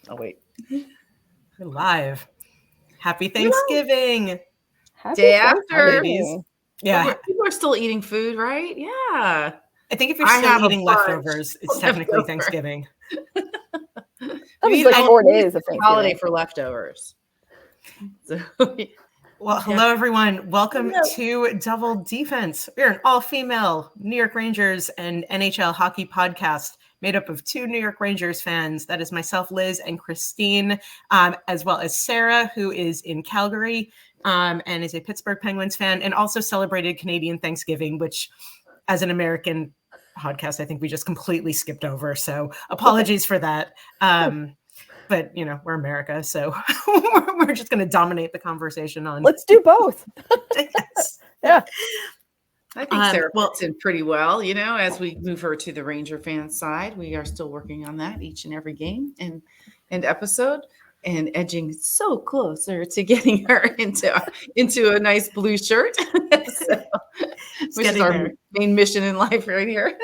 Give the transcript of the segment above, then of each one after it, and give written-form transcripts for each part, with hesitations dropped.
Oh, wait. We're live. Happy Thanksgiving. Happy Day after. Thanksgiving. Yeah. People are still eating food, right? Yeah. I think if you're still eating leftovers, it's technically Thanksgiving. That was like 4 days of Thanksgiving. Holiday for leftovers. So, well, hello, everyone. Welcome to Double D-Fense. We're an all-female New York Rangers and NHL hockey podcast made up of two New York Rangers fans. That is myself, Liz, and Christine, as well as Sarah, who is in Calgary and is a Pittsburgh Penguins fan and also celebrated Canadian Thanksgiving, which, as an American podcast, I think we just completely skipped over. So apologies for that. But, you know, we're America, so we're just going to dominate the conversation on. Let's do both. Yes. Yeah. I think Sarah fits in pretty well, you know, as we move her to the Ranger fan side. We are still working on that each and every game and episode, and edging so closer to getting her into a nice blue shirt. Which is our main mission in life right here.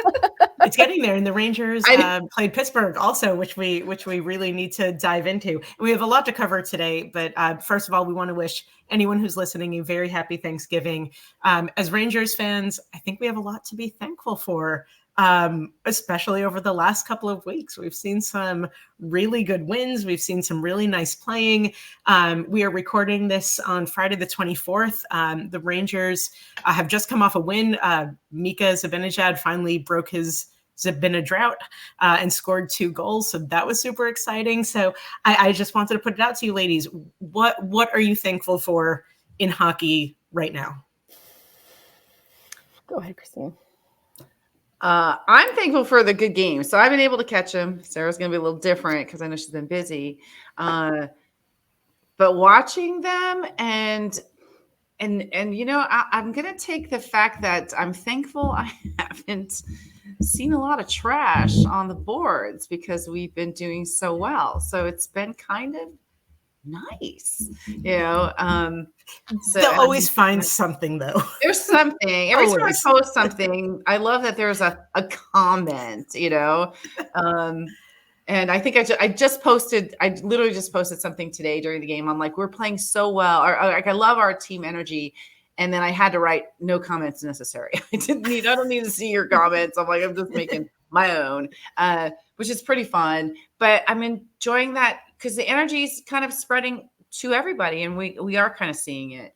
It's getting there. And the Rangers played Pittsburgh also, which we really need to dive into. And we have a lot to cover today. But first of all, we want to wish anyone who's listening a very happy Thanksgiving. As Rangers fans, I think we have a lot to be thankful for, especially over the last couple of weeks. We've seen some really good wins. We've seen some really nice playing. We are recording this on Friday the 24th. The Rangers have just come off a win. Mika Zibanejad finally broke his Zabina drought and scored 2 goals. So that was super exciting. So I just wanted to put it out to you, ladies. What are you thankful for in hockey right now? Go ahead, Christine. I'm thankful for the good games. So I've been able to catch them. Sarah's going to be a little different because I know she's been busy. But watching them and you know, I'm going to take the fact that I'm thankful I haven't seen a lot of trash on the boards because we've been doing so well. So it's been kind of nice, you know. So they'll always find something, though. There's something. Every time I post something, I love that there's a comment, you know. And I think I literally just posted something today during the game. I'm like, we're playing so well. Like, I love our team energy. And then I had to write no comments necessary. I don't need to see your comments. I'm like, I'm just making my own, which is pretty fun. But I'm enjoying that because the energy is kind of spreading to everybody, and we are kind of seeing it.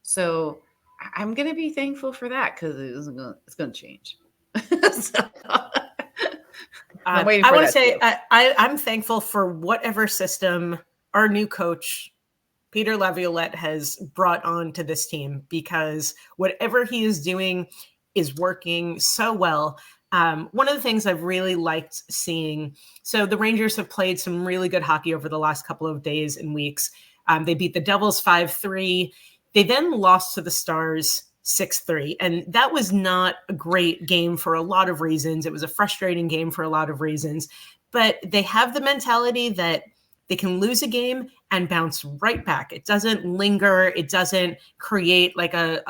So I'm going to be thankful for that because it's going to change. I want to say I'm thankful for whatever system our new coach, Peter Laviolette, has brought on to this team, because whatever he is doing is working so well. One of the things I've really liked seeing, so the Rangers have played some really good hockey over the last couple of days and weeks. They beat the Devils 5-3. They then lost to the Stars 6-3. And that was not a great game for a lot of reasons. It was a frustrating game for a lot of reasons. But they have the mentality that they can lose a game and bounce right back. It doesn't linger. It doesn't create like a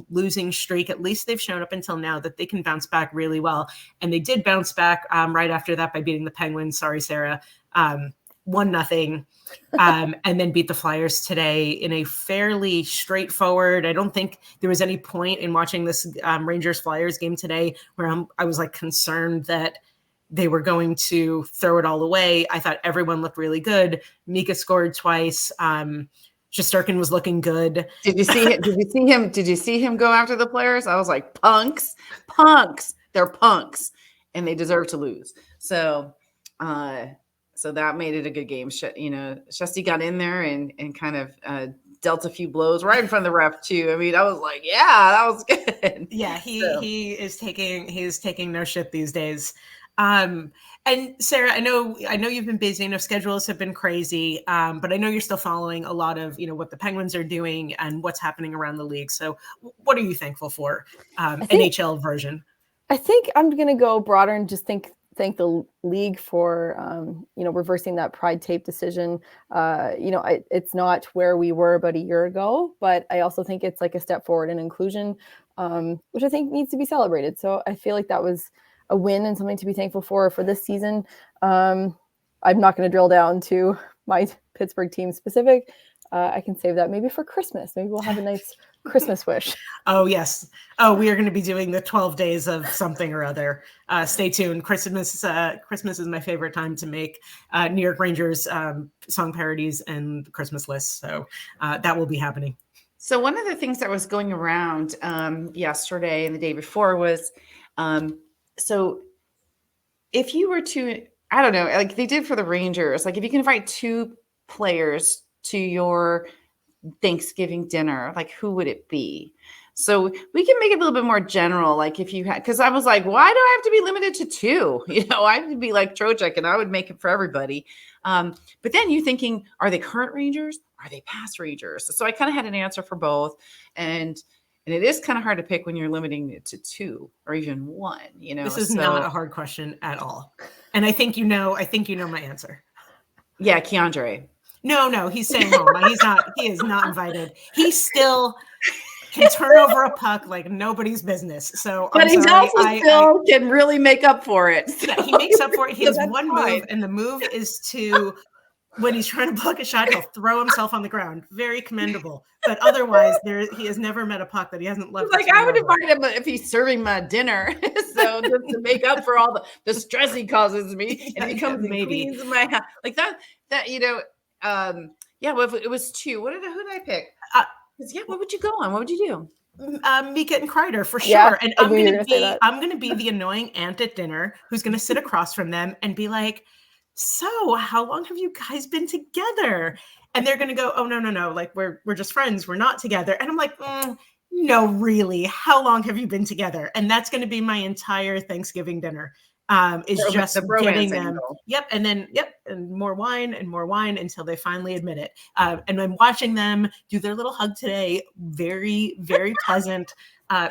losing streak. At least they've shown up until now that they can bounce back really well. And they did bounce back right after that by beating the Penguins. Sorry, Sarah. 1-0. And then beat the Flyers today in a fairly straightforward. I don't think there was any point in watching this Rangers-Flyers game today where I was like concerned that they were going to throw it all away. I thought everyone looked really good. Mika scored twice. Shesterkin was looking good. Did you see him go after the players? I was like, punks. They're punks, and they deserve to lose. So that made it a good game. You know, Shesty got in there and kind of dealt a few blows right in front of the ref too. I mean, I was like, yeah, that was good. Yeah, he is taking no shit these days. And Sarah, I know you've been busy. I know schedules have been crazy, but I know you're still following a lot of, you know, what the Penguins are doing and what's happening around the league. So what are you thankful for? NHL version. I think I'm going to go broader and just thank the league for, reversing that Pride tape decision. It's not where we were about a year ago, but I also think it's like a step forward in inclusion, which I think needs to be celebrated. So I feel like that was a win and something to be thankful for this season. I'm not going to drill down to my Pittsburgh team specific. I can save that maybe for Christmas. Maybe we'll have a nice Christmas wish. Oh, yes. Oh, we are going to be doing the 12 days of something or other. Stay tuned. Christmas is my favorite time to make New York Rangers song parodies and Christmas lists. So that will be happening. So one of the things that was going around yesterday and the day before was, so if you were to, I don't know, like they did for the Rangers, like if you can invite 2 players to your Thanksgiving dinner, like who would it be? So we can make it a little bit more general. Like if you had, because I was like, why do I have to be limited to 2? You know, I would be like Trocheck and I would make it for everybody. But then you thinking, are they current Rangers? Are they past Rangers? So I kind of had an answer for both. And it is kind of hard to pick when you're limiting it to 2 or even 1, you know. This is not a hard question at all. And I think you know my answer. Yeah, Keandre. No, he's staying home. He is not invited. He still can turn over a puck like nobody's business. So, but he's also still can really make up for it. So. Yeah, he makes up for it. He has one move, and the move is to, when he's trying to block a shot, he'll throw himself on the ground. Very commendable. But otherwise, he has never met a puck that he hasn't loved. Like I would invite him if he's serving my dinner, so just to make up for all the stress he causes me, and he comes and cleans my house like that. You know. Well, it was 2. Who did I pick? What would you go on? What would you do? Mika and Kreider for sure. Yeah, and I'm going to be the annoying aunt at dinner who's going to sit across from them and be like, so how long have you guys been together? And they're going to go, oh, no. Like we're just friends. We're not together. And I'm like, no, really. How long have you been together? And that's going to be my entire Thanksgiving dinner. Is just getting them. And more wine until they finally admit it. And I'm watching them do their little hug today. Very, very pleasant.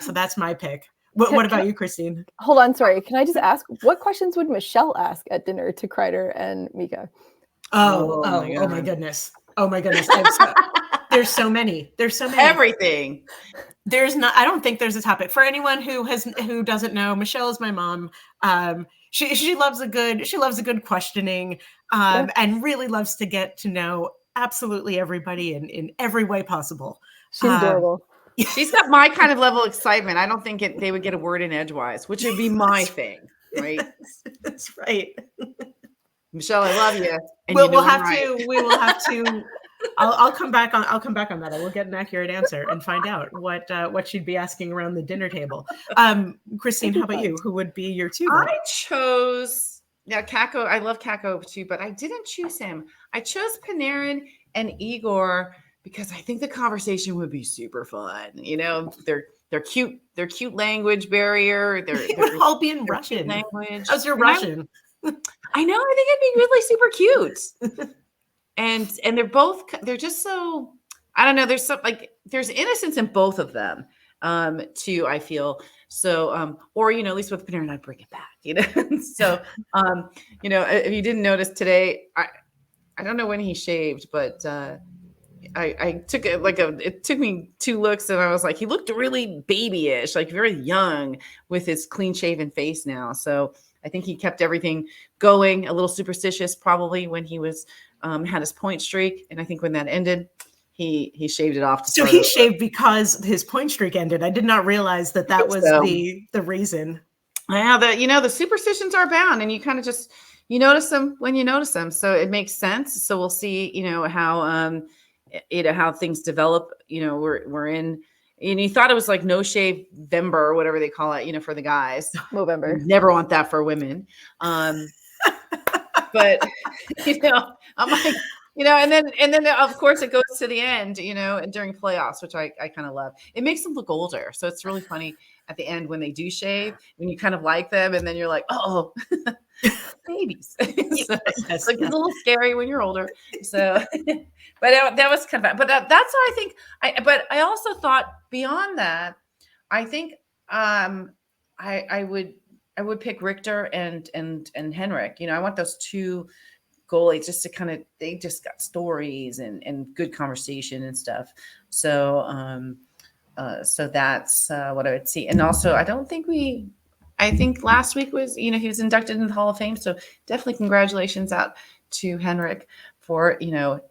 So that's my pick. What about you, Christine? Hold on, sorry. Can I just ask, what questions would Michelle ask at dinner to Kreider and Mika? Oh my goodness. There's so many. Everything. I don't think there's a topic for anyone who doesn't know. Michelle is my mom. She loves a good questioning, and really loves to get to know absolutely everybody in every way possible. She's adorable. She's got my kind of level of excitement. I don't think they would get a word in edgewise, which would be my thing, right? That's right. Michelle, I love you. And we will have to. I'll come back on that. I will get an accurate answer and find out what she'd be asking around the dinner table. Christine, how about you? Who would be your 2? I chose Kakko. I love Kakko too, but I didn't choose him. I chose Panarin and Igor because I think the conversation would be super fun. You know, they're cute. They're cute language barrier. They're all be in Russian language. How's your Russian? I know. I think it'd be really super cute. And they're just so, I don't know. There's innocence in both of them, too, I feel. So, or, you know, at least with Panarin, I'd bring it back, you know? So, you know, if you didn't notice today, I don't know when he shaved, but, I took it took me 2 looks and I was like, he looked really babyish, like very young with his clean shaven face now. So I think he kept everything going, a little superstitious probably when he was, had his point streak. And I think when that ended, he shaved it off. So he shaved because his point streak ended. I did not realize that was the reason. Yeah, the superstitions are abound, and you kind of just, you notice them when you notice them. So it makes sense. So we'll see, how things develop. You know, we're in, and you thought it was like no shave Vember or whatever they call it, for the guys. Movember. Never want that for women. But I'm like, and then of course it goes to the end, during playoffs, which I kind of love. It makes them look older. So it's really funny at the end when they do shave, when you kind of like them, and then you're like, oh, babies. So it's like it's a little scary when you're older. So, but that was kind of fun. But that's how I think. But I also thought beyond that, I think I would pick Richter and Henrik. I want those 2 goalies just to they just got stories and good conversation and stuff. So so that's what I would see. And also, I think last week was, he was inducted into the Hall of Fame. So definitely congratulations out to Henrik for,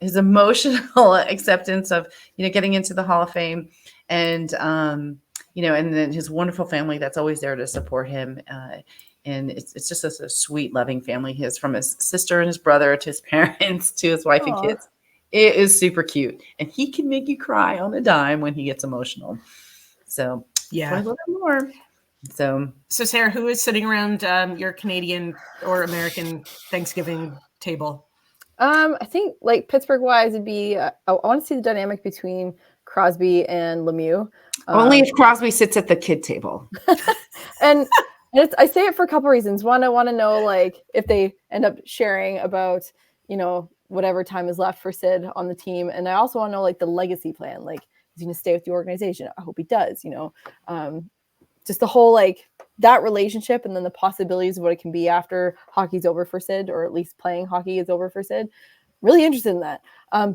his emotional acceptance of, getting into the Hall of Fame, and, and then his wonderful family that's always there to support him. And it's just a sweet, loving family. He has, from his sister and his brother to his parents to his wife and kids. It is super cute. And he can make you cry on a dime when he gets emotional. So yeah, I love him more. So Sarah, who is sitting around your Canadian or American Thanksgiving table? I think like Pittsburgh wise, it'd be, I want to see the dynamic between Crosby and Lemieux. Only if Crosby sits at the kid table. and I say it for a couple reasons. One, I want to know like if they end up sharing about, whatever time is left for Sid on the team. And I also want to know like the legacy plan, like, is he going to stay with the organization? I hope he does, just the whole, like that relationship, and then the possibilities of what it can be after hockey's over for Sid, or at least playing hockey is over for Sid. Really interested in that.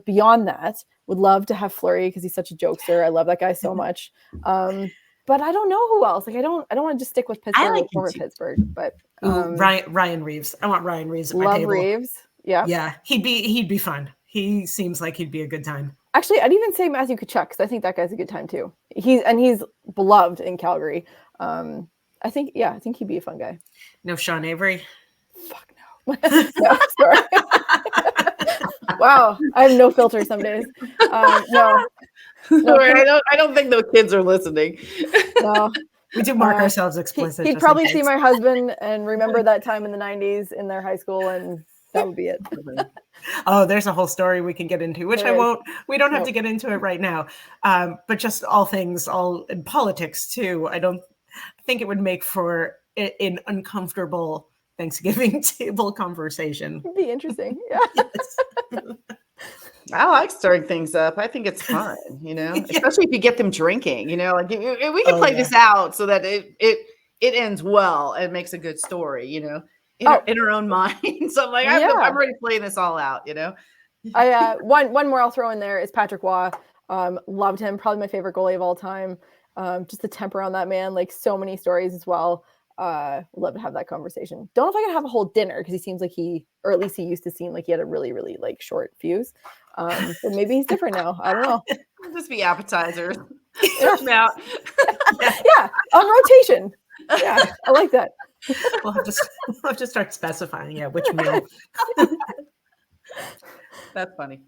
Beyond that, would love to have Fleury because he's such a jokester. I love that guy so much. But I don't know who else. Like I don't want to just stick with Pittsburgh or Pittsburgh. But Ryan Reeves. I want Ryan Reeves at my table. Reeves. Yeah. Yeah. He'd be fun. He seems like he'd be a good time. Actually, I'd even say Matthew Tkachuk, because I think that guy's a good time too. He's beloved in Calgary. I think he'd be a fun guy. No Sean Avery. Fuck no. No, sorry. Wow, I have no filter some days. No. I don't think those kids are listening. No. We do mark ourselves explicit. He'd probably see my husband and remember that time in the 90s in their high school, and that would be it. Oh, there's a whole story we can get into, which we don't have to get into it right now. But just all in politics too. I don't think it would make for an uncomfortable Thanksgiving table conversation. It'd be interesting. Yeah. Yes. I like stirring things up. I think it's fun, especially if you get them drinking, like we can play this out so that it ends well and makes a good story, in our own mind. So I'm like, I'm ready to play this all out, I one more I'll throw in there is Patrick Waugh. Loved him, probably my favorite goalie of all time. Just the temper on that man, like so many stories as well. Love to have that conversation. Don't know if I could have a whole dinner because he seems like or at least he used to seem like he had a really, really like short fuse. But maybe he's different now. I don't know. It'll just be appetizers. Out. Yeah, on rotation. Yeah, I like that. We'll have to start specifying, which meal. That's funny.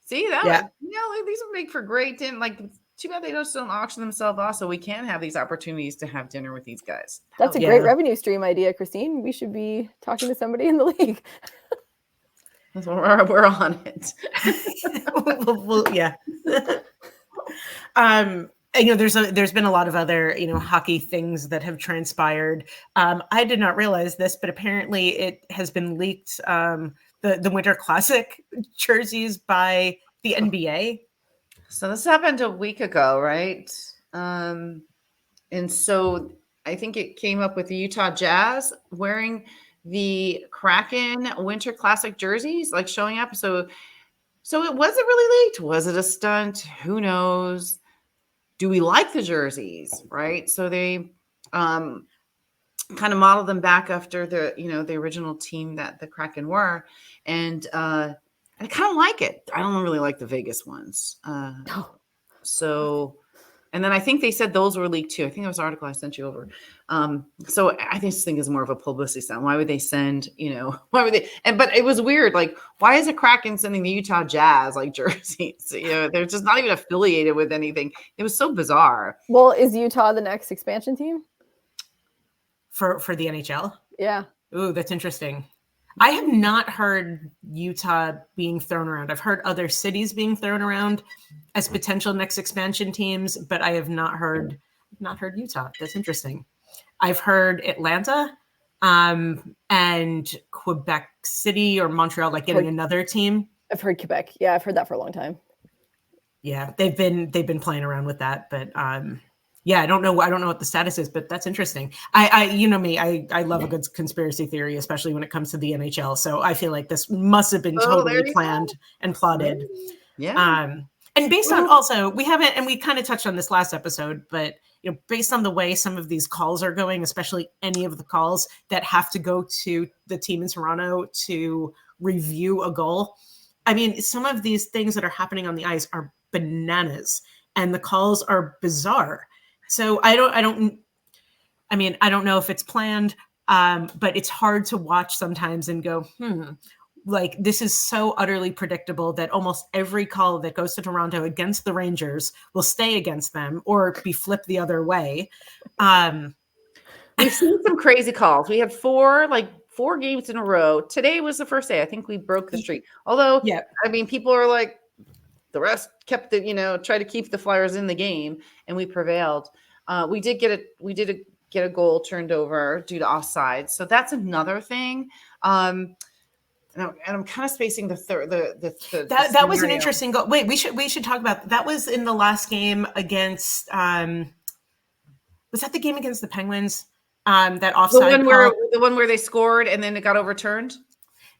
See that? These would make for great dinner. Like, too bad they don't auction themselves off, so we can have these opportunities to have dinner with these guys. That's a great revenue stream idea, Christine. We should be talking to somebody in the league. We're on it. Yeah. There's been a lot of other, hockey things that have transpired. I did not realize this, but apparently it has been leaked, the Winter Classic jerseys by the NBA. So this happened a week ago, right? And so I think it came up with the Utah Jazz wearing the Kraken Winter Classic jerseys, like showing up. So it wasn't really leaked. Was it a stunt? Who knows? Do we like the jerseys, right? So they kind of modeled them back after the original team that the Kraken were. And I kind of like it. I don't really like the Vegas ones. So, and then I think they said those were leaked too. I think that was an article I sent you over. So I just think it's more of a publicity stunt. Why would they send, but it was weird. Like, why is a Kraken sending the Utah Jazz like jerseys? They're just not even affiliated with anything. It was so bizarre. Well, is Utah the next expansion team? For the NHL? Yeah. Ooh, that's interesting. I have not heard Utah being thrown around. I've heard other cities being thrown around as potential next expansion teams, but I have not heard Utah. That's interesting. I've heard Atlanta and Quebec City or Montreal, like getting another team. I've heard Quebec. Yeah, I've heard that for a long time. Yeah, they've been playing around with that, but yeah, I don't know what the status is, but that's interesting. I I love a good conspiracy theory, especially when it comes to the NHL. So I feel like this must have been totally planned and plotted. Yeah. And based on also, we haven't, and we kind of touched on this last episode, but based on the way some of these calls are going, especially any of the calls that have to go to the team in Toronto to review a goal. I mean, some of these things that are happening on the ice are bananas, and the calls are bizarre. So I don't know if it's planned, but it's hard to watch sometimes and go, like, this is so utterly predictable that almost every call that goes to Toronto against the Rangers will stay against them or be flipped the other way. We've seen some crazy calls. We had four games in a row. Today was the first day. I think we broke the streak. Although, I mean, people are like, the rest kept try to keep the Flyers in the game, and we prevailed. We did get a goal turned over due to offside. So that's another thing. And I'm kind of spacing the third. That was an interesting goal. Wait, we should talk about that. Was in the last game against. Was that the game against the Penguins? That offside the one where they scored and then it got overturned.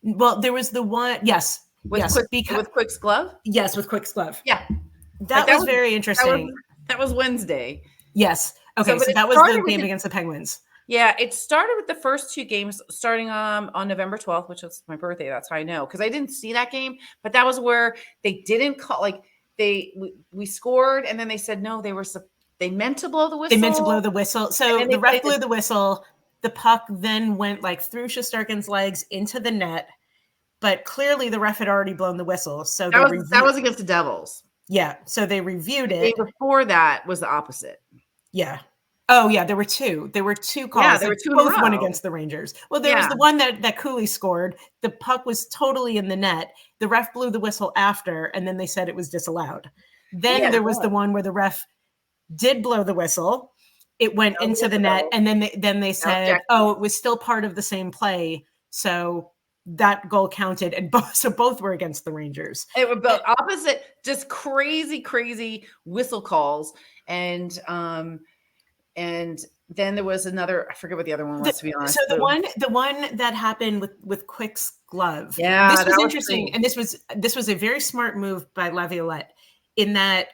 Well, there was the one. Yes. With Quick's glove? Yes, with Quick's glove. Yeah. That was very interesting. That was Wednesday. Yes. Okay, so that was the game against the Penguins. Yeah, it started with the first two games starting on November 12th, which was my birthday. That's how I know, because I didn't see that game. But that was where they didn't call, we scored, and then they said, no, they meant to blow the whistle. They meant to blow the whistle. So the ref blew the whistle. The puck then went through Shesterkin's legs into the net. But clearly the ref had already blown the whistle. So that was against the Devils. Yeah. So they reviewed it. The day before that was the opposite. Yeah. Oh, yeah. There were two. There were two calls. Yeah, there were two. Both went against the Rangers. Well, there was the one that Cooley scored. The puck was totally in the net. The ref blew the whistle after, and then they said it was disallowed. Then there was the one where the ref did blow the whistle. It went into the net, and then they said, it was still part of the same play. So that goal counted, and both were against the Rangers. It were both opposite, just crazy whistle calls, and then there was another. I forget what the other one was, to be honest. So the one that happened with Quick's glove. Yeah, this was interesting, and this was a very smart move by Laviolette. In that,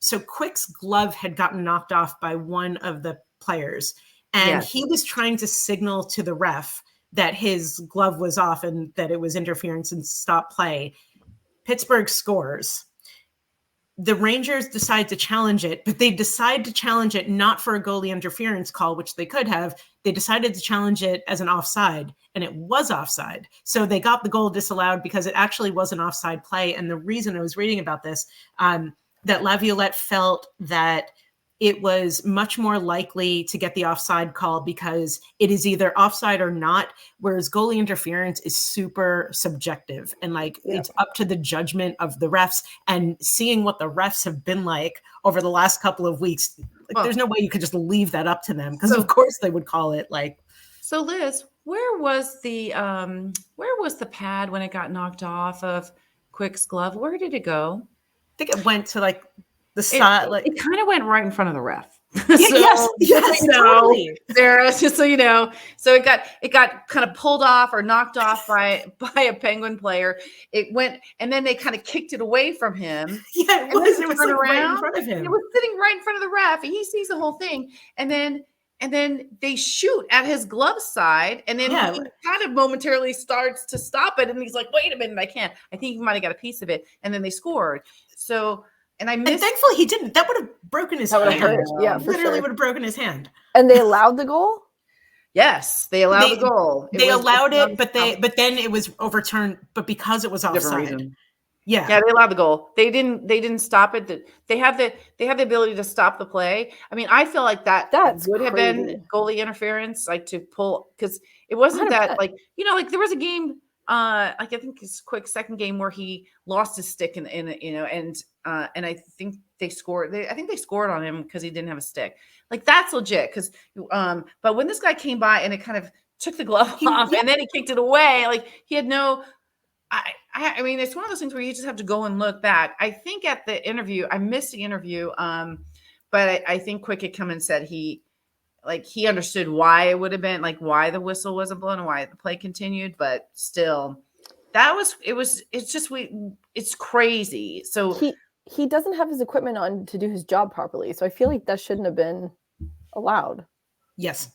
so Quick's glove had gotten knocked off by one of the players, and he was trying to signal to the ref that his glove was off and that it was interference and stop play. Pittsburgh scores. The Rangers decide to challenge it, but they decide to challenge it not for a goalie interference call, which they could have. They decided to challenge it as an offside, and it was offside. So they got the goal disallowed because it actually was an offside play. And the reason I was reading about this, that Laviolette felt that it was much more likely to get the offside call because it is either offside or not, whereas goalie interference is super subjective and it's up to the judgment of the refs. And seeing what the refs have been like over the last couple of weeks, there's no way you could just leave that up to them because of course they would call it So Liz, where was the pad when it got knocked off of Quick's glove? Where did it go? I think it went to the side, it kind of went right in front of the ref. Yes, totally. Just so you know, so it got kind of pulled off or knocked off by a Penguin player. It went, and then they kind of kicked it away from him. Yeah, it was around right in front of him. It was sitting right in front of the ref, and he sees the whole thing. And then they shoot at his glove side, and then he kind of momentarily starts to stop it, and he's like, "Wait a minute, I can't." I think he might have got a piece of it, and then they scored. So. And thankfully he didn't. That would have broken his hand. Yeah, literally would have broken his hand. And they allowed the goal? They allowed the goal. They allowed it, but then it was overturned. But because it was offside, they allowed the goal. They didn't stop it. They have the ability to stop the play. I mean, I feel like that would have been goalie interference, to pull, because it wasn't 100%. That there was a game. I think his Quick second game where he lost his stick and I think they scored. I think they scored on him because he didn't have a stick. That's legit. Because but when this guy came by and it kind of took the glove off and then he kicked it away, he had no. I mean, it's one of those things where you just have to go and look back. I think at the interview, I missed the interview, but I think Quick had come and said he understood why it would have been why the whistle wasn't blown and why the play continued, but still it's crazy. So he doesn't have his equipment on to do his job properly. So I feel like that shouldn't have been allowed. Yes,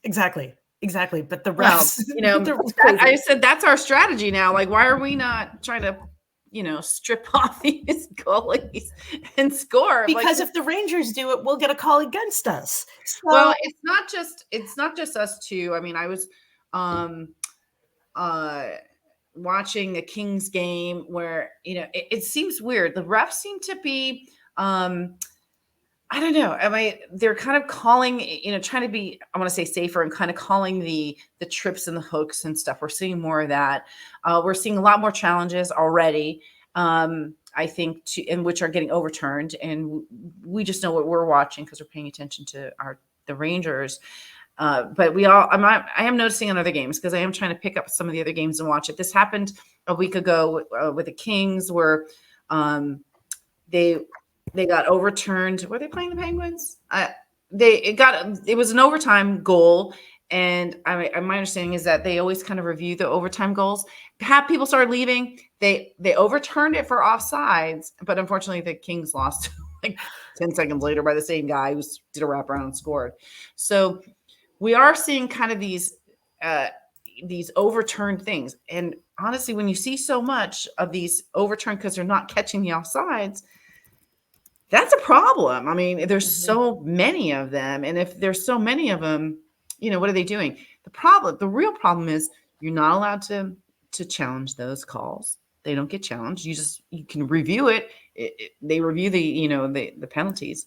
exactly. Exactly. But the refs, I said, that's our strategy now. Like, why are we not trying to, strip off these goalies and score? Because if the Rangers do it, we'll get a call against us. So, well, it's not just us too. I mean, I was watching a Kings game where, it seems weird. The refs seem to be, I don't know. They're kind of calling, trying to be, I want to say safer and kind of calling the trips and the hooks and stuff. We're seeing more of that. We're seeing a lot more challenges already. I think and which are getting overturned, and we just know what we're watching because we're paying attention to the Rangers. But I am noticing on other games because I am trying to pick up some of the other games and watch it. This happened a week ago with the Kings where they got overturned. Were they playing the Penguins? It was an overtime goal. And my understanding is that they always kind of review the overtime goals. Half people started leaving. They overturned it for offsides, but unfortunately the Kings lost like 10 seconds later by the same guy who did a wraparound and scored. So we are seeing kind of these overturned things. And honestly, when you see so much of these overturned because they're not catching the offsides, that's a problem. I mean, there's so many of them. And if there's so many of them, what are they doing? The real problem is you're not allowed to challenge those calls. They don't get challenged. You can review it. They review the penalties.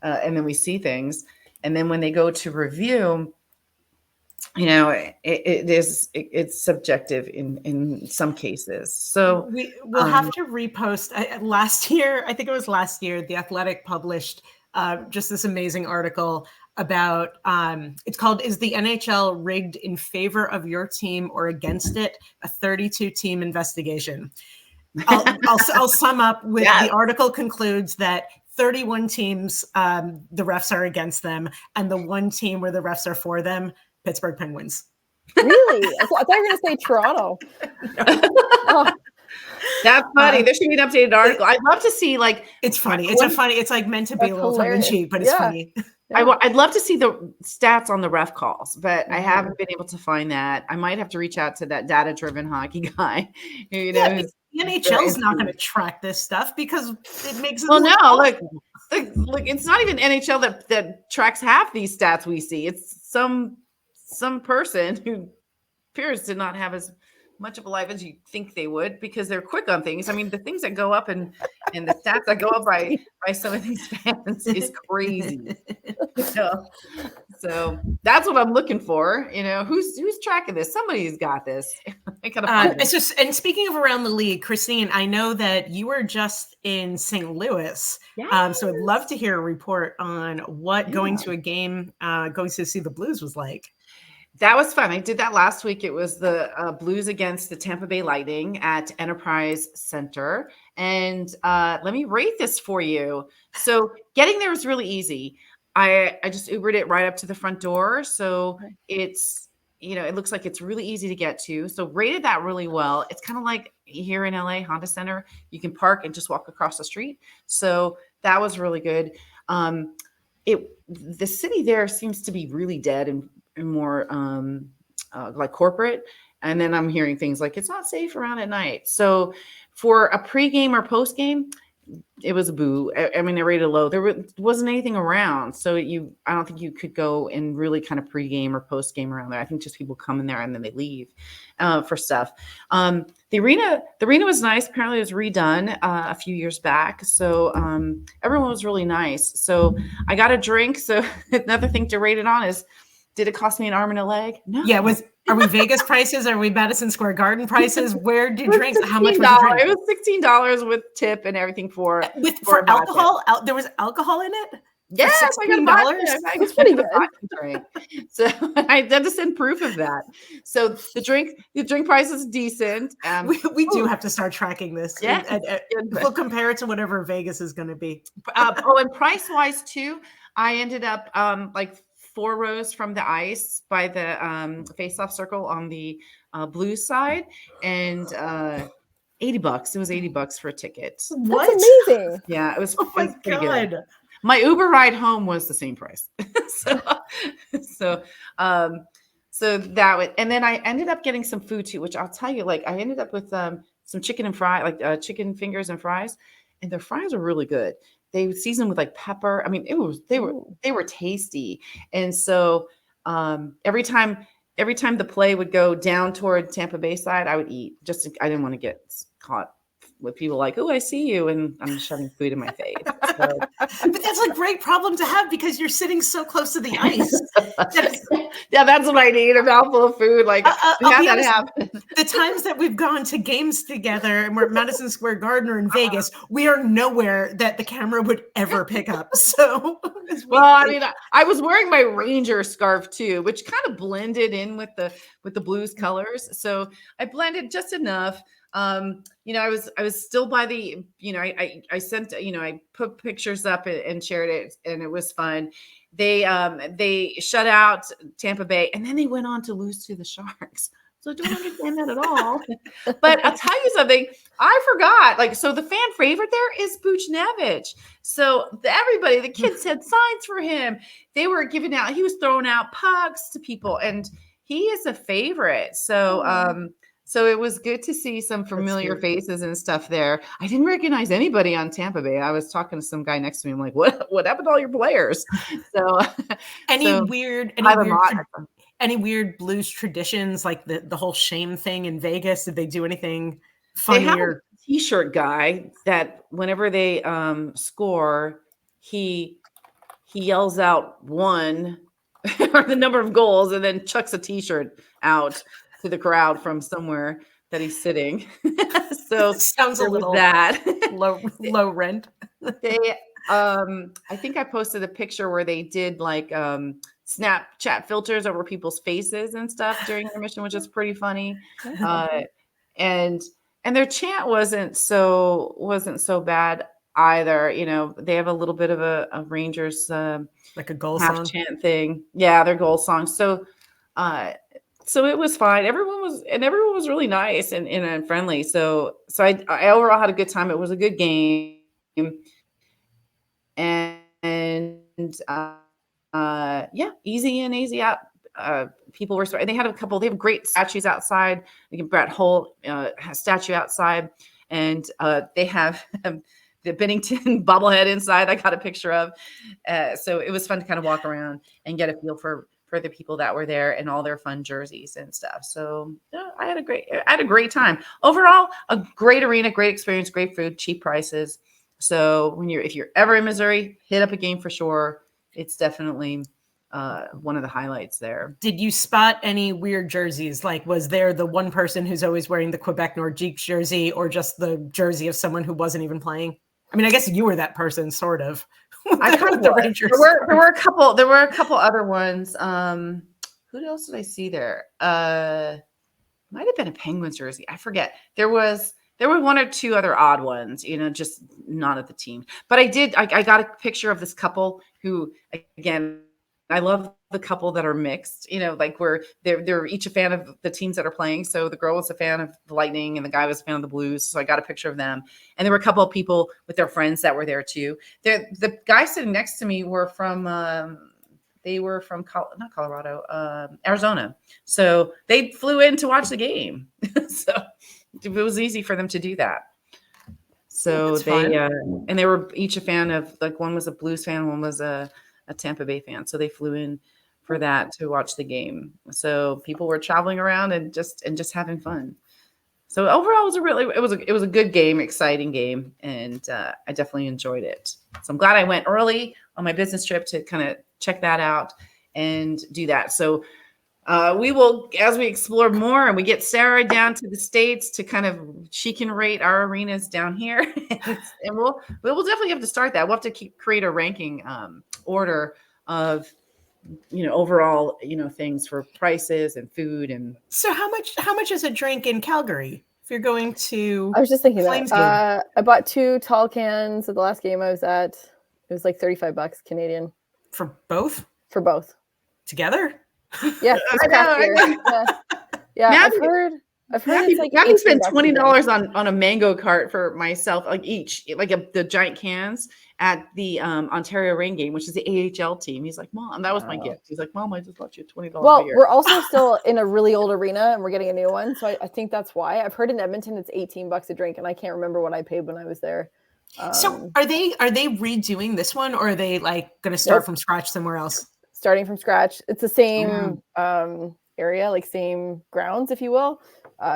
And then we see things. And then when they go to review, it's subjective in some cases. So we'll have to repost last year. I think it was last year. The Athletic published just this amazing article about it's called "Is the NHL Rigged in Favor of Your Team or Against It? A 32-team investigation." I'll sum up with The article concludes that 31 teams, the refs are against them, and the one team where the refs are for them, Pittsburgh Penguins. Really? I thought you were going to say Toronto. Oh. That's funny. There should be an updated article. I'd love to see it's funny. It's like meant to be a little tongue in cheek, but it's funny. I'd love to see the stats on the ref calls, but I haven't been able to find that. I might have to reach out to that data-driven hockey guy. The NHL is not going to track this stuff because it makes it. Well, no, look, it's not even NHL that tracks half these stats we see. It's some person who appears to not have as much of a life as you think they would because they're quick on things. I mean, the things that go up and the stats that go up by some of these fans is crazy. So that's what I'm looking for. Who's tracking this? Somebody's got this. And speaking of around the league, Christine, I know that you were just in St. Louis. So I'd love to hear a report on what going to a game, going to see the Blues was like. That was fun. I did that last week. It was the Blues against the Tampa Bay Lightning at Enterprise Center. And let me rate this for you. So getting there was really easy. I just Ubered it right up to the front door. So it's, it looks like it's really easy to get to. So rated that really well. It's kind of like here in LA, Honda Center. You can park and just walk across the street. So that was really good. The city there seems to be really dead and more like corporate. And then I'm hearing things like it's not safe around at night. So for a pregame or postgame, it was a boo. I mean, they rated low. There wasn't anything around. So I don't think you could go and really kind of pregame or postgame around there. I think just people come in there and then they leave for stuff. The arena was nice. Apparently it was redone a few years back. So everyone was really nice. So I got a drink. So another thing to rate it on is, did it cost me an arm and a leg? No. Yeah. Are we Vegas prices? Are we Madison Square Garden prices? Where do drinks? How much was the drink? It was $16 with tip and everything for alcohol. There was alcohol in it. Yes, I got $16. That's pretty good. So I had to send proof of that. So the drink price is decent. We do have to start tracking this. Yeah, and we'll compare it to whatever Vegas is going to blue and price wise too. I ended up like 4 rows from the ice by the face-off circle on the Blues side, and $80. It was $80 for a ticket. What? That's amazing. Yeah, it was. Oh my God. Good. My Uber ride home was the same price. So that would, and then I ended up getting some food too, which I'll tell you, like I ended up with some chicken and fry, like chicken fingers and fries, and their fries are really good. They seasoned with like pepper. I mean, they were tasty. And so every time the play would go down toward Tampa Bay side, I would eat. I didn't want to get caught with people like, oh, I see you, and I'm shoving food in my face. So. But that's a great problem to have because you're sitting so close to the ice. Yeah, that's what I need, a mouthful of food. Like, I'll be honest, the times that we've gone to games together and we're at Madison Square Garden or in Vegas, we are nowhere that the camera would ever pick up. So, well, I mean, I was wearing my Ranger scarf too, which kind of blended in with the Blues colors. So I blended just enough. You know, I was still by the, you know, I sent, you know, I put pictures up and shared it, and it was fun. They shut out Tampa Bay, and then they went on to lose to the Sharks. So I don't understand that at all. But I'll tell you something. I forgot. Like, so the fan favorite there is Buchnevich. So everybody, the kids had signs for him. They were giving out, he was throwing out pucks to people, and he is a favorite. So, so it was good to see some familiar faces and stuff there. I didn't recognize anybody on Tampa Bay. I was talking to some guy next to me. I'm like, what happened to all your players? So any weird Blues traditions, like the whole shame thing in Vegas? Did they do anything funny? They have a T-shirt guy that whenever they score, he yells out one or the number of goals and then chucks a T-shirt out to the crowd from somewhere that he's sitting. So sounds a little that low rent. They I think I posted a picture where they did like Snapchat filters over people's faces and stuff during intermission, which is pretty funny. And their chant wasn't so bad either. You know, they have a little bit of a Rangers like a goal half song chant thing. Yeah, their goal song. So it was fine. Everyone was really nice and friendly. So I overall had a good time. It was a good game. And yeah, easy in, easy out. People were, they have great statues outside. Brett Holt has statue outside, and they have the Bennington bobblehead inside. I got a picture of. So it was fun to kind of walk around and get a feel for the people that were there and all their fun jerseys and stuff. So yeah, I had a great time. Overall, a great arena, great experience, great food, cheap prices. So if you're ever in Missouri, hit up a game for sure. It's definitely one of the highlights there. Did you spot any weird jerseys? Like, was there the one person who's always wearing the Quebec Nordiques jersey, or just the jersey of someone who wasn't even playing? I mean, I guess you were that person, sort of. I kind of the Rangers. There were a couple other ones. Who else did I see there? Might have been a Penguins jersey. I forget. There were one or two other odd ones, you know, just not at the team. But I got a picture of this couple who, again, I love the couple that are mixed, you know, like where they're each a fan of the teams that are playing. So the girl was a fan of the Lightning and the guy was a fan of the Blues. So I got a picture of them. And there were a couple of people with their friends that were there too. The guys sitting next to me were from, they were from not Colorado, Arizona. So they flew in to watch the game. So it was easy for them to do that. So and they were each a fan of, like, one was a Blues fan, one was a Tampa Bay fan. So they flew in for that to watch the game. So people were traveling around and just having fun. So overall, it was a good game, exciting game, and I definitely enjoyed it. So I'm glad I went early on my business trip to kind of check that out and do that. So we will, as we explore more and we get Sarah down to the States to kind of, she can rate our arenas down here, and we'll definitely have to start that. We'll have to create a ranking order of, you know, overall, you know, things for prices and food. And so how much is a drink in Calgary if you're going to? I was just thinking that I bought 2 tall cans at the last game I was at. It was like $35 Canadian for both. Together. Yeah, yeah. I've heard it's like I spent $20 on a mango cart for myself, like each, like the giant cans, at the Ontario Reign game, which is the AHL team. He's like, Mom, that was my gift. He's like, Mom, I just bought you a $20 beer. We're also still in a really old arena and we're getting a new one. So I think that's why. I've heard in Edmonton it's $18 a drink, and I can't remember what I paid when I was there. So are they redoing this one, or are they like going to start from scratch somewhere else? Starting from scratch. It's the same area, like same grounds, if you will,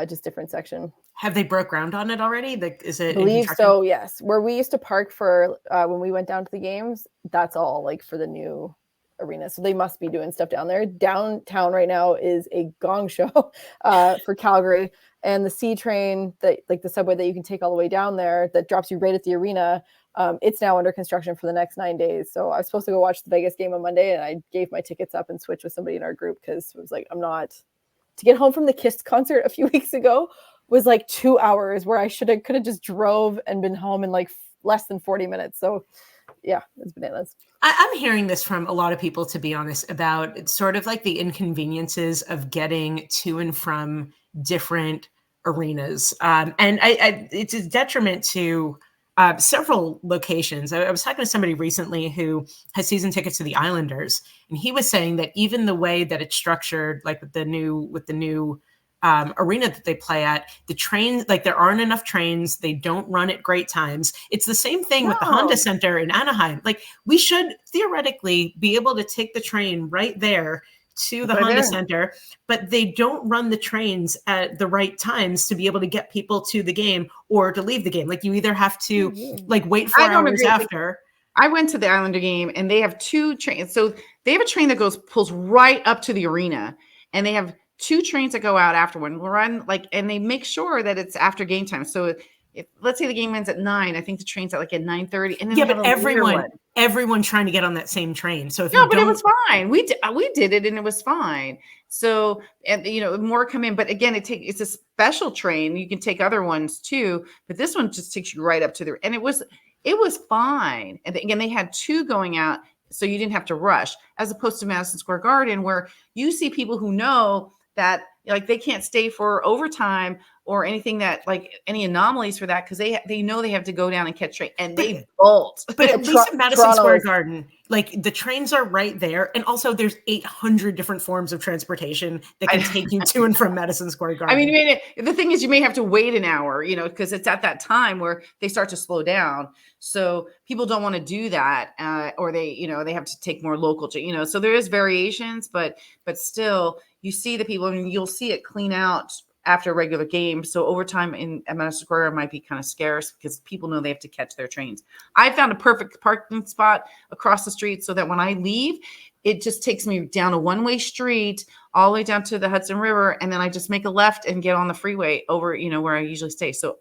just different section. Have they broke ground on it already? Like, is it? I believe so. Yes, where we used to park for when we went down to the games, that's all like for the new arena. So they must be doing stuff down there. Downtown right now is a gong show for Calgary, and the C train, that like the subway that you can take all the way down there that drops you right at the arena. It's now under construction for the next 9 days. So I was supposed to go watch the Vegas game on Monday, and I gave my tickets up and switched with somebody in our group because it was like, to get home from the Kiss concert a few weeks ago was like 2 hours, where I could have just drove and been home in like less than 40 minutes. So yeah, it's bananas. I'm hearing this from a lot of people, to be honest, about sort of like the inconveniences of getting to and from different arenas. And it's a detriment to several locations. I was talking to somebody recently who has season tickets to the Islanders, and he was saying that even the way that it's structured, like with the new arena that they play at, the trains, like there aren't enough trains. They don't run at great times. It's the same thing with the Honda Center in Anaheim. Like, we should theoretically be able to take the train right there to the Honda Center, but they don't run the trains at the right times to be able to get people to the game or to leave the game. Like, you either have to like wait 4 hours after. I went to the Islander game, and they have 2 trains. So they have a train that pulls right up to the arena, and they have 2 trains that go out afterward. And they make sure that it's after game time. So if let's say the game ends at 9, I think the train's at 9:30. And then but everyone trying to get on that same train. So but it was fine. We did it, and it was fine. So, and more come in, but again, it's a special train. You can take other ones too, but this one just takes you right up to and it was fine. And again, they had 2 going out, so you didn't have to rush, as opposed to Madison Square Garden, where you see people who know that like they can't stay for overtime or anything, that like any anomalies for that, because they know they have to go down and catch train, and they bolt. But at least at Madison Square Garden, like the trains are right there, and also there's 800 different forms of transportation that can take you to and from Madison Square Garden. I mean, the thing is, you may have to wait an hour, because it's at that time where they start to slow down. So people don't want to do that, or they have to take more local. So there is variations, but still, you see the people, and you'll see it clean out after a regular game. So overtime at Madison Square might be kind of scarce because people know they have to catch their trains. I found a perfect parking spot across the street so that when I leave, it just takes me down a one-way street all the way down to the Hudson River. And then I just make a left and get on the freeway over, where I usually stay. So,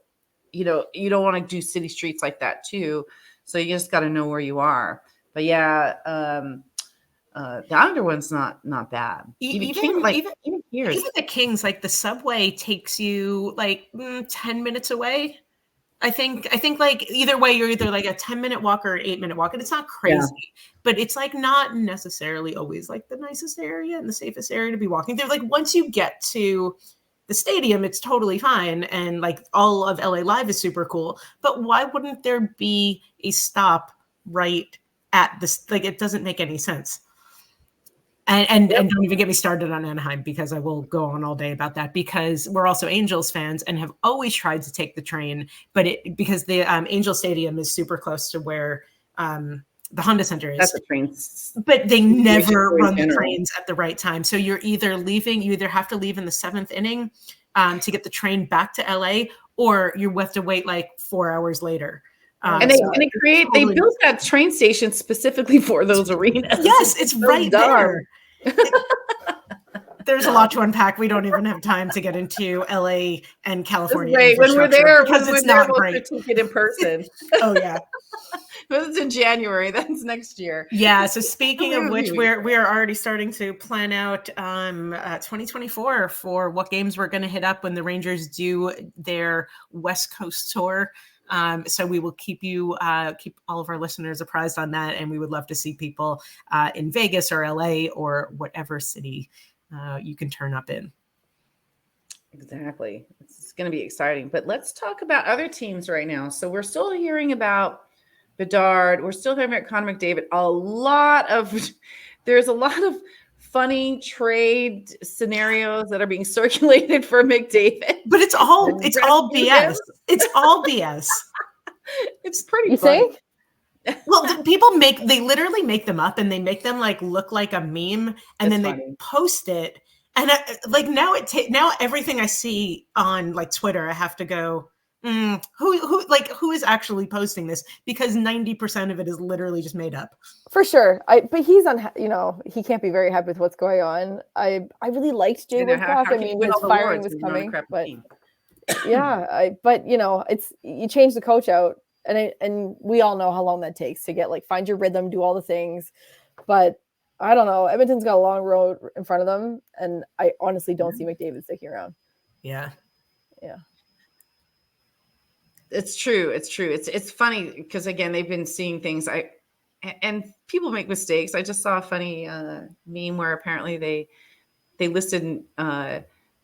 you don't want to do city streets like that too. So you just got to know where you are. But yeah, the Islander one's not bad. Even here, even the Kings, like the subway takes you like 10 minutes away. I think like either way, you're either like a 10-minute walk or an 8-minute walk, and it's not crazy, but it's like not necessarily always like the nicest area and the safest area to be walking through. Like, once you get to the stadium, it's totally fine, and like all of LA Live is super cool. But why wouldn't there be a stop right at this? Like, it doesn't make any sense. And don't even get me started on Anaheim, because I will go on all day about that, because we're also Angels fans and have always tried to take the train, but because the Angel Stadium is super close to where the Honda Center is. That's the trains. But they never run the trains at the right time. So you either have to leave in the 7th inning to get the train back to LA, or you have to wait like 4 hours later. They built that train station specifically for those arenas. Yes, it's so right there. There's a lot to unpack. We don't even have time to get into LA and California. Right, when we're there, because it's not great. We'll take it in person. Oh yeah, it's in January. That's next year. Yeah. So speaking of which, we are already starting to plan out 2024 for what games we're going to hit up when the Rangers do their West Coast tour. So we will keep all of our listeners apprised on that, and we would love to see people in Vegas or LA or whatever city you can turn up in. Exactly. It's going to be exciting. But let's talk about other teams right now. So we're still hearing about Bedard. We're still talking about Connor McDavid. There's a lot of funny trade scenarios that are being circulated for McDavid. But it's all BS. It's all BS. It's pretty you funny. Think? Well, they literally make them up and they make them like look like a meme, and then they post it. And now everything I see on like Twitter, I have to go, who is actually posting this? Because 90% of it is literally just made up. For sure. But he's he can't be very happy with what's going on. I really liked Jay Woodcroft. I mean, his firing was coming, but you change the coach out. And we all know how long that takes to get find your rhythm, do all the things. But I don't know. Edmonton's got a long road in front of them. And I honestly don't see McDavid sticking around. Yeah. Yeah. It's true. It's funny because, again, they've been seeing things. And people make mistakes. I just saw a funny meme where apparently they listed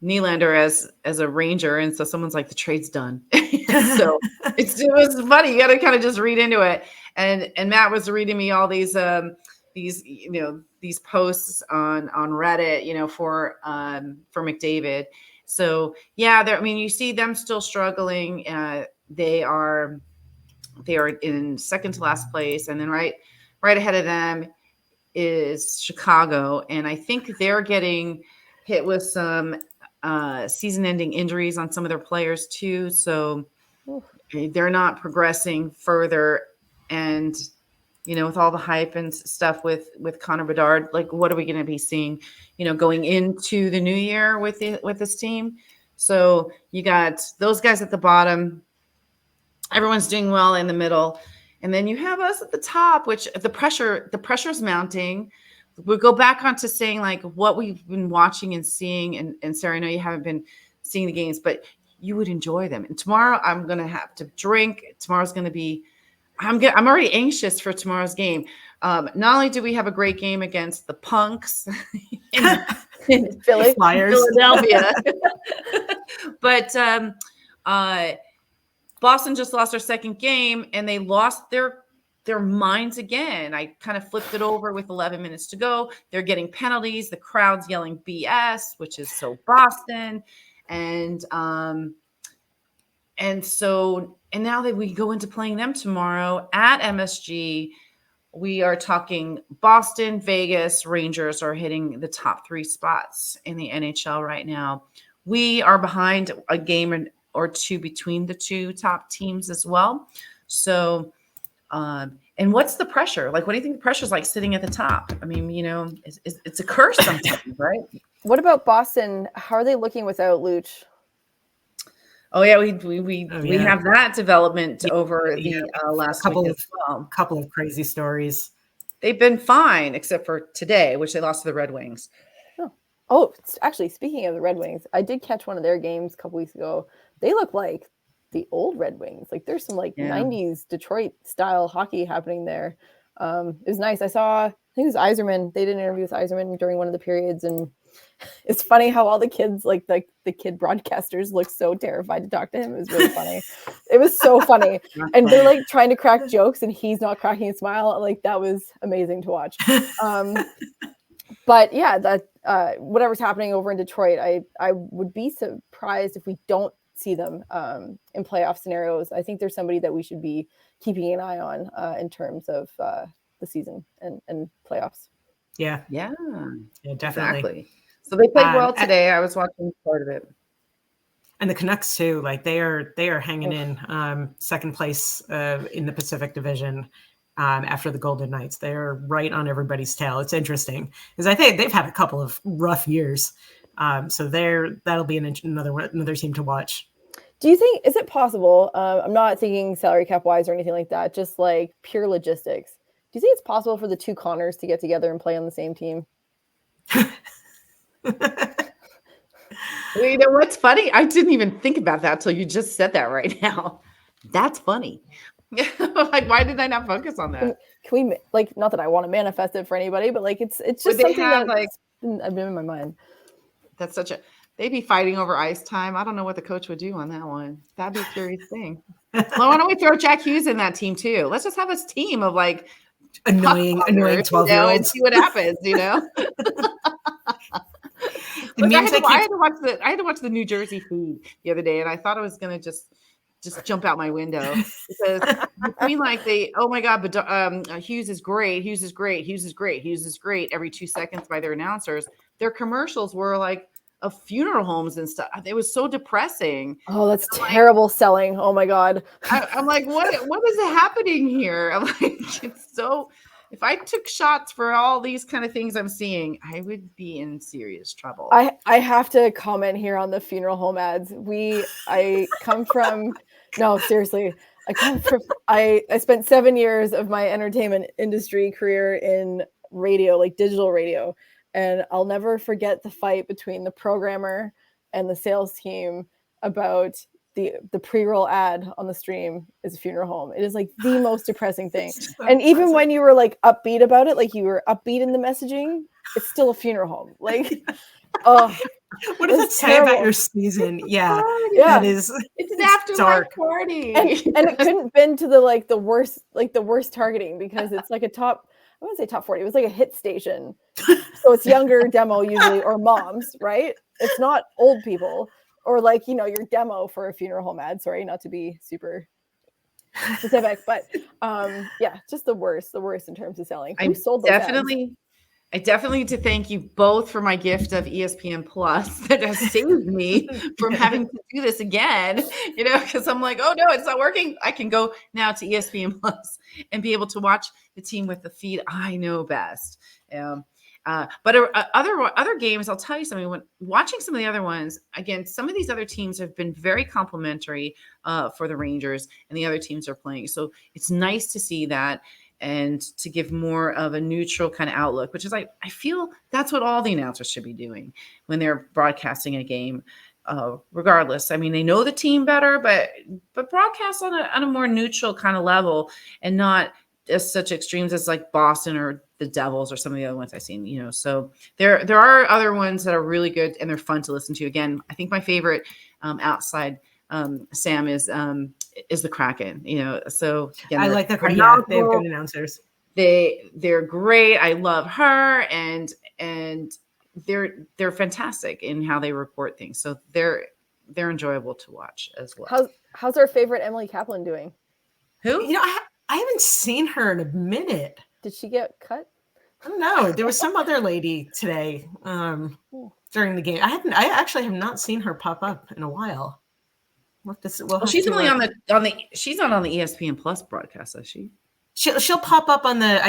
Nylander as a Ranger, and so someone's like, the trade's done. So it was funny. You got to kind of just read into it. And Matt was reading me all these posts on Reddit, for McDavid. So yeah, you see them still struggling. They are in second to last place, and then right ahead of them is Chicago, and I think they're getting hit with some season-ending injuries on some of their players too. So they're not progressing further. And with all the hype and stuff with Connor Bedard, what are we going to be seeing, going into the new year with this team? So you got those guys at the bottom. Everyone's doing well in the middle. And then you have us at the top, which the pressure's mounting. We'll go back onto saying what we've been watching and seeing. And Sarah, I know you haven't been seeing the games, but you would enjoy them. And tomorrow I'm going to have to drink. Tomorrow's going to be, I'm already anxious for tomorrow's game. Not only do we have a great game against the Punks in Philadelphia, but Boston just lost their second game and they lost their minds again. I kind of flipped it over with 11 minutes to go. They're getting penalties. The crowd's yelling BS, which is so Boston. And now that we go into playing them tomorrow at MSG, we are talking Boston, Vegas, Rangers are hitting the top 3 spots in the NHL right now. We are behind a game or two between the two top teams as well. So, and what's the pressure? What do you think the pressure is like sitting at the top? I mean, it's a curse sometimes, right? What about Boston? How are they looking without Luch? Oh yeah, we have that development over the last couple week as well. Couple of crazy stories. They've been fine except for today, which they lost to the Red Wings. Oh, actually, speaking of the Red Wings, I did catch one of their games a couple weeks ago. They look like the old Red Wings. There's some 90s Detroit style hockey happening there. It was nice. I think it was Yzerman. They did an interview with Yzerman during one of the periods, and it's funny how all the kids, the kid broadcasters, look so terrified to talk to him. It was really funny. It was so funny. And they're trying to crack jokes and he's not cracking a smile. That was amazing to watch. But yeah, that whatever's happening over in Detroit, I would be surprised if we don't see them in playoff scenarios. I think there's somebody that we should be keeping an eye on in terms of the season and playoffs. Yeah, definitely. Exactly. So they played well today. I was watching part of it. And the Canucks too, they are hanging in second place in the Pacific Division after the Golden Knights. They're right on everybody's tail. It's interesting because I think they've had a couple of rough years. So that'll be another team to watch. Do you think, is it possible? I'm not thinking salary cap wise or anything like that, just pure logistics. Do you think it's possible for the two Connors to get together and play on the same team? Well, you know what's funny? I didn't even think about that till you just said that right now. That's funny. Why did I not focus on that? Can we not that I want to manifest it for anybody, but it's just something that's been in my mind. That's they'd be fighting over ice time. I don't know what the coach would do on that one. That'd be a curious thing. Well, why don't we throw Jack Hughes in that team too? Let's just have a team of like annoying 12-year-olds and see what happens, I had to watch the New Jersey feed the other day, and I thought I was gonna just jump out my window because between like oh my god, but Hughes is great, Hughes is great, Hughes is great, Hughes is great every 2 seconds by their announcers. Their commercials were like of funeral homes and stuff. It was so depressing. Oh, that's terrible selling. Oh my god. I'm like, what is happening here? I'm like, it's so. If I took shots for all these kind of things I'm seeing, I would be in serious trouble. I have to comment here on the funeral home ads. I come from no, seriously. I spent 7 years of my entertainment industry career in radio, like digital radio. And I'll never forget the fight between the programmer and the sales team about the pre-roll ad on the stream is a funeral home. It is like the most depressing thing. So and even depressing. When you were like upbeat about it, like you were upbeat in the messaging, it's still a funeral home. Like, oh, what does it say about your season? Yeah, that is. It's an afterlife party, and it couldn't have been to the worst targeting because it's like a top. I wouldn't say top 40. It was like a hit station, so it's younger demo usually or moms, right? It's not old people. Or like, your demo for a funeral home ad. Sorry, not to be super specific, but just the worst in terms of selling. Who sold those ads? I definitely need to thank you both for my gift of ESPN Plus that has saved me from having to do this again, because I'm like, oh no, it's not working. I can go now to ESPN Plus and be able to watch the team with the feed I know best. But other games, I'll tell you something. When watching some of the other ones, again, some of these other teams have been very complimentary for the Rangers, and the other teams are playing. So it's nice to see that and to give more of a neutral kind of outlook, which is I feel that's what all the announcers should be doing when they're broadcasting a game. Regardless, I mean, they know the team better, but broadcast on a more neutral kind of level and not as such extremes as like Boston or the Devils or some of the other ones I've seen, so there are other ones that are really good and they're fun to listen to. Again, I think my favorite outside Sam is the Kraken, so again, I like the Kraken. Yeah, they have good announcers. They're great. I love her and they're fantastic in how they report things. So they're enjoyable to watch as well. How's our favorite Emily Kaplan doing? Who? I haven't seen her in a minute. Did she get cut? I don't know. There was some other lady today during the game. I actually have not seen her pop up in a while. She's only she's not on the ESPN Plus broadcast, is she? She'll pop up on the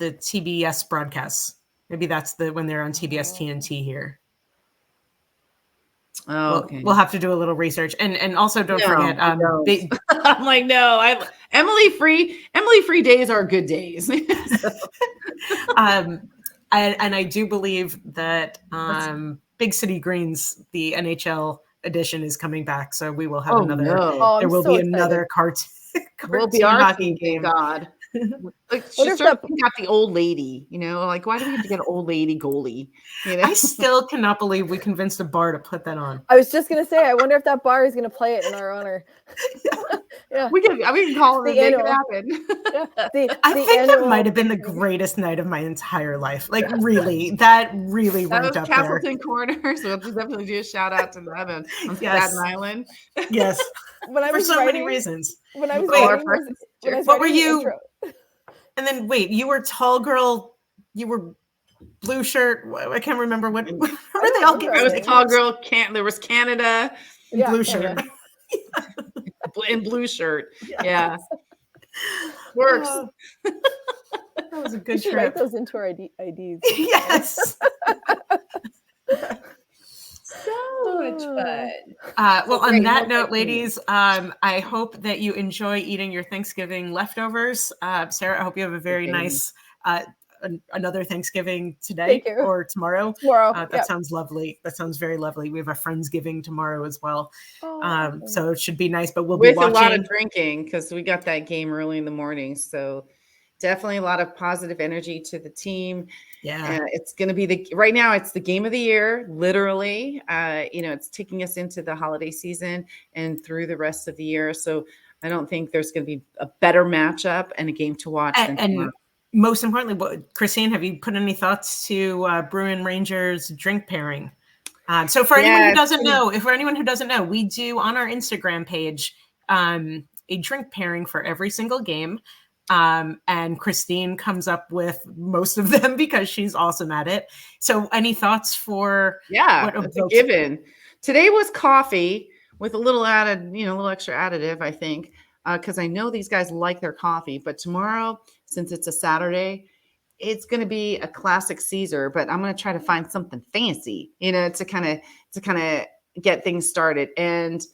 TBS broadcasts. Maybe that's when they're on TBS TNT here. Oh, okay. We'll have to do a little research, and also don't forget. I'm like, no, Emily Free days are good days. And I do believe that Big City Greens, the NHL edition, is coming back, so we will have another. No. There will be another cartoon hockey game. God. Like she's got the old lady, like why do we have to get an old lady goalie? I still cannot believe we convinced a bar to put that on. I was just gonna say, I wonder if that bar is gonna play it in our honor. Yeah. We can call it and make it happen. I think that might have been the greatest night of my entire life. Like really, that ranked up Castleton Corner. So we'll definitely do a shout out to them on Staten Island. Yes. For so many reasons. When I was what were you? Intro. And then wait, you were tall girl. You were blue shirt. I can't remember what. Were they all? I was tall girl. There was Canada. Blue shirt. In blue shirt. Yes. Yeah. Works. That was a good trip. Write those into our IDs. Yes. So much fun. Well, on that note, ladies, I hope that you enjoy eating your Thanksgiving leftovers. Sarah, I hope you have a very nice another Thanksgiving today or tomorrow. That sounds lovely. That sounds very lovely. We have a Friendsgiving tomorrow as well. So it should be nice, but we'll be watching. With a lot of drinking because we got that game early in the morning. So Definitely a lot of positive energy to the team. Yeah. It's going to be right now it's the game of the year, literally. It's taking us into the holiday season and through the rest of the year. So I don't think there's going to be a better matchup and a game to watch than tomorrow. Most importantly, Christine, have you put any thoughts to Bruin Rangers drink pairing? So for anyone who doesn't know, we do on our Instagram page a drink pairing for every single game. And Christine comes up with most of them because she's awesome at it. So any thoughts for it's a given. Today was coffee with a little added, a little extra additive, I think, because I know these guys like their coffee. But tomorrow, since it's a Saturday, it's going to be a classic Caesar, but I'm going to try to find something fancy, to kind of get things started. And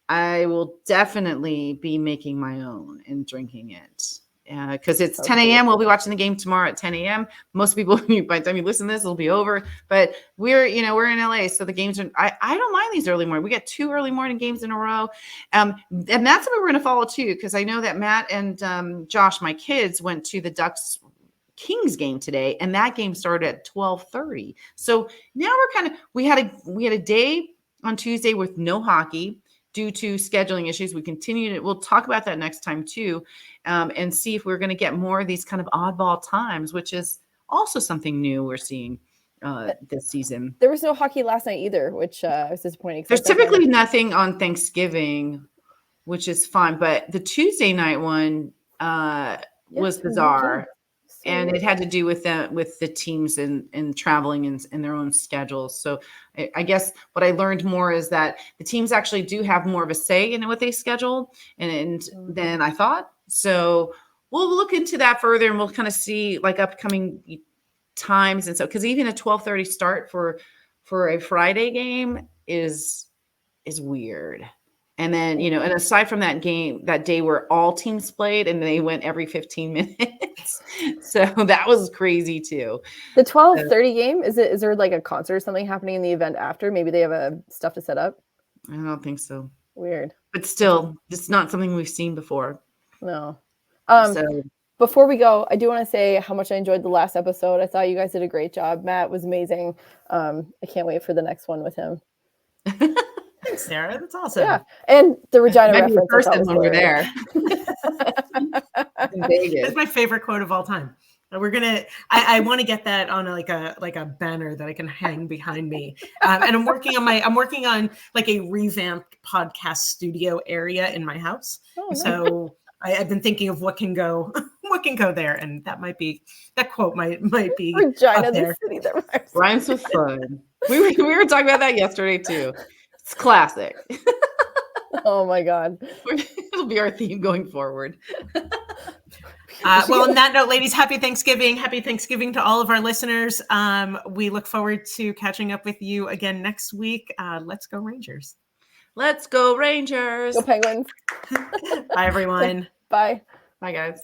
I will definitely be making my own and drinking it. Because it's 10 a.m. We'll be watching the game tomorrow at 10 a.m. Most people, by the time you listen to this, it'll be over. But we're in LA, so the games are. I don't mind these early morning. We got 2 early morning games in a row, and that's what we're going to follow too. Because I know that Matt and Josh, my kids, went to the Ducks Kings game today, and that game started at 12:30. So now we had a day on Tuesday with no hockey due to scheduling issues. We'll talk about that next time too, and see if we're going to get more of these kind of oddball times, which is also something new we're seeing this season. There was no hockey last night either, which was disappointing. There's typically nothing on Thanksgiving, which is fine, but the Tuesday night one was bizarre. And it had to do with the teams and traveling in their own schedules. So I guess what I learned more is that the teams actually do have more of a say in what they schedule and than I thought. So we'll look into that further and we'll kind of see like upcoming times. And so, because even a 12:30 start for a Friday game is weird. And then, and aside from that game, that day where all teams played and they went every 15 minutes. So that was crazy too. The 12:30 game, is there like a concert or something happening in the event after? Maybe they have stuff to set up? I don't think so. Weird. But still, it's not something we've seen before. No. Before we go, I do want to say how much I enjoyed the last episode. I thought you guys did a great job. Matt was amazing. I can't wait for the next one with him. Thanks, Sarah. That's awesome. Yeah, and the Regina reference. Person when we're there. That's my favorite quote of all time. I want to get that on like a banner that I can hang behind me. And I'm working on like a revamped podcast studio area in my house. Oh, nice. So I've been thinking of what can go there, and that quote might be Regina, the city that rhymes with fun. We were talking about that yesterday too. It's classic. Oh my God. It'll be our theme going forward. Well, on that note, ladies, happy Thanksgiving. Happy Thanksgiving to all of our listeners. We look forward to catching up with you again next week. Let's go Rangers. Let's go Rangers. Go Penguins. Bye, everyone. Bye. Bye, guys.